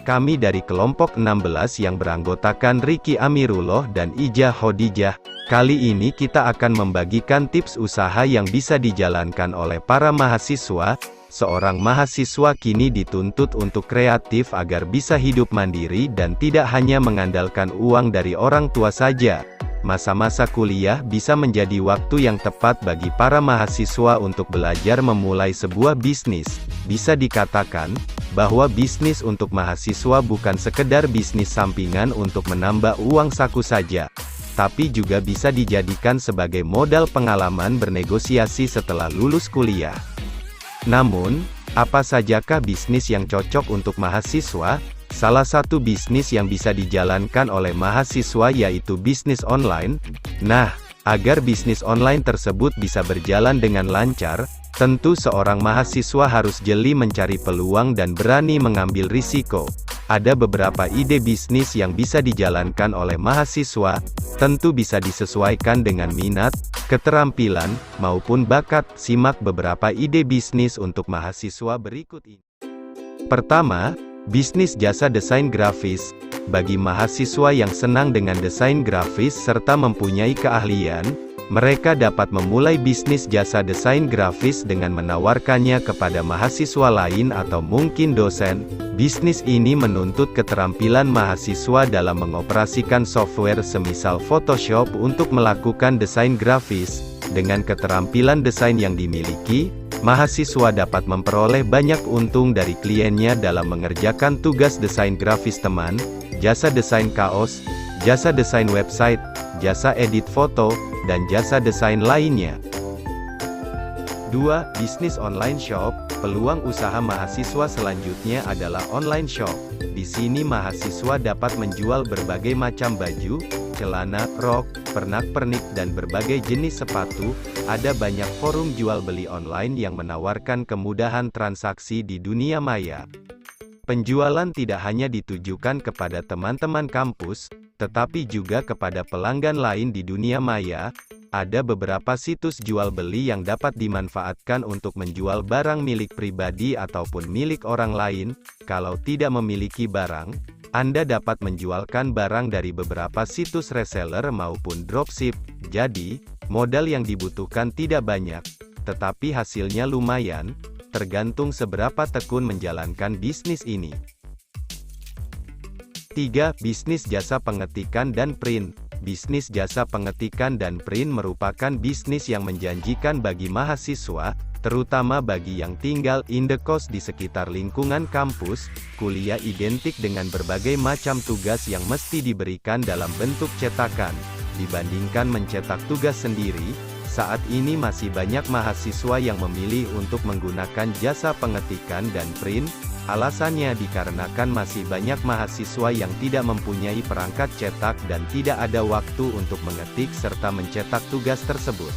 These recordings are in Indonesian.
Kami dari kelompok 16 yang beranggotakan Ricky Amirullah dan Ija Khadijah. Kali ini kita akan membagikan tips usaha yang bisa dijalankan oleh para mahasiswa. Seorang mahasiswa kini dituntut untuk kreatif agar bisa hidup mandiri dan tidak hanya mengandalkan uang dari orang tua saja. Masa-masa kuliah bisa menjadi waktu yang tepat bagi para mahasiswa untuk belajar memulai sebuah bisnis. Bisa dikatakan bahwa bisnis untuk mahasiswa bukan sekedar bisnis sampingan untuk menambah uang saku saja, tapi juga bisa dijadikan sebagai modal pengalaman bernegosiasi setelah lulus kuliah. Namun, apa sajakah bisnis yang cocok untuk mahasiswa? Salah satu bisnis yang bisa dijalankan oleh mahasiswa yaitu bisnis online. Nah, agar bisnis online tersebut bisa berjalan dengan lancar, tentu seorang mahasiswa harus jeli mencari peluang dan berani mengambil risiko. Ada beberapa ide bisnis yang bisa dijalankan oleh mahasiswa, tentu bisa disesuaikan dengan minat, keterampilan, maupun bakat. Simak beberapa ide bisnis untuk mahasiswa berikut ini. Pertama, bisnis jasa desain grafis. Bagi mahasiswa yang senang dengan desain grafis serta mempunyai keahlian, mereka dapat memulai bisnis jasa desain grafis dengan menawarkannya kepada mahasiswa lain atau mungkin dosen. Bisnis ini menuntut keterampilan mahasiswa dalam mengoperasikan software semisal Photoshop untuk melakukan desain grafis. Dengan keterampilan desain yang dimiliki, mahasiswa dapat memperoleh banyak untung dari kliennya dalam mengerjakan tugas desain grafis teman, jasa desain kaos, jasa desain website, jasa edit foto, dan jasa desain lainnya. 2. Bisnis online shop. Peluang usaha mahasiswa selanjutnya adalah online shop. Di sini mahasiswa dapat menjual berbagai macam baju, celana, rok, pernak-pernik dan berbagai jenis sepatu. Ada banyak forum jual beli online yang menawarkan kemudahan transaksi di dunia maya. Penjualan tidak hanya ditujukan kepada teman-teman kampus, tetapi juga kepada pelanggan lain di dunia maya. Ada beberapa situs jual beli yang dapat dimanfaatkan untuk menjual barang milik pribadi ataupun milik orang lain. Kalau tidak memiliki barang, Anda dapat menjualkan barang dari beberapa situs reseller maupun dropship. Jadi, modal yang dibutuhkan tidak banyak, tetapi hasilnya lumayan, tergantung seberapa tekun menjalankan bisnis ini. 3. Bisnis jasa pengetikan dan print. Bisnis jasa pengetikan dan print merupakan bisnis yang menjanjikan bagi mahasiswa, terutama bagi yang tinggal indekos di sekitar lingkungan kampus. Kuliah identik dengan berbagai macam tugas yang mesti diberikan dalam bentuk cetakan. Dibandingkan mencetak tugas sendiri, saat ini masih banyak mahasiswa yang memilih untuk menggunakan jasa pengetikan dan print. Alasannya dikarenakan masih banyak mahasiswa yang tidak mempunyai perangkat cetak dan tidak ada waktu untuk mengetik serta mencetak tugas tersebut.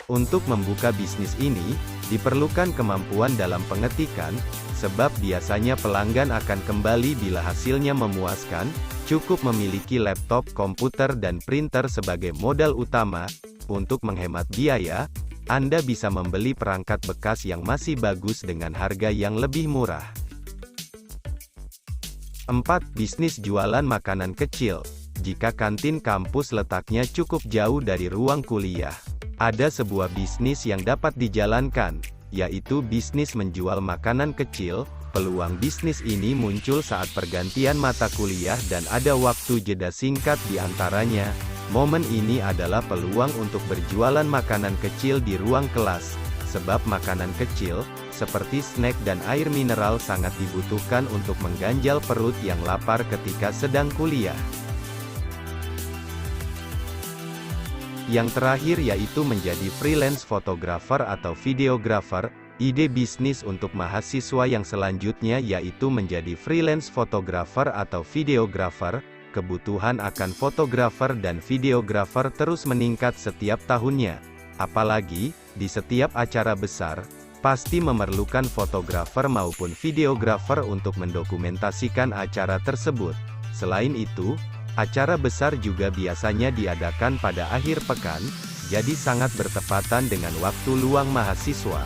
Untuk membuka bisnis ini, diperlukan kemampuan dalam pengetikan, sebab biasanya pelanggan akan kembali bila hasilnya memuaskan. Cukup memiliki laptop, komputer dan printer sebagai modal utama. Untuk menghemat biaya, Anda bisa membeli perangkat bekas yang masih bagus dengan harga yang lebih murah. 4. Bisnis jualan makanan kecil. Jika kantin kampus letaknya cukup jauh dari ruang kuliah, ada sebuah bisnis yang dapat dijalankan, yaitu bisnis menjual makanan kecil. Peluang bisnis ini muncul saat pergantian mata kuliah dan ada waktu jeda singkat di antaranya. Momen ini adalah peluang untuk berjualan makanan kecil di ruang kelas, sebab makanan kecil, seperti snack dan air mineral sangat dibutuhkan untuk mengganjal perut yang lapar ketika sedang kuliah. Yang terakhir yaitu menjadi freelance photographer atau videographer. Ide bisnis untuk mahasiswa yang selanjutnya yaitu menjadi freelance photographer atau videographer. Kebutuhan akan fotografer dan videographer terus meningkat setiap tahunnya. Apalagi, di setiap acara besar, pasti memerlukan fotografer maupun videographer untuk mendokumentasikan acara tersebut. Selain itu, acara besar juga biasanya diadakan pada akhir pekan, jadi sangat bertepatan dengan waktu luang mahasiswa.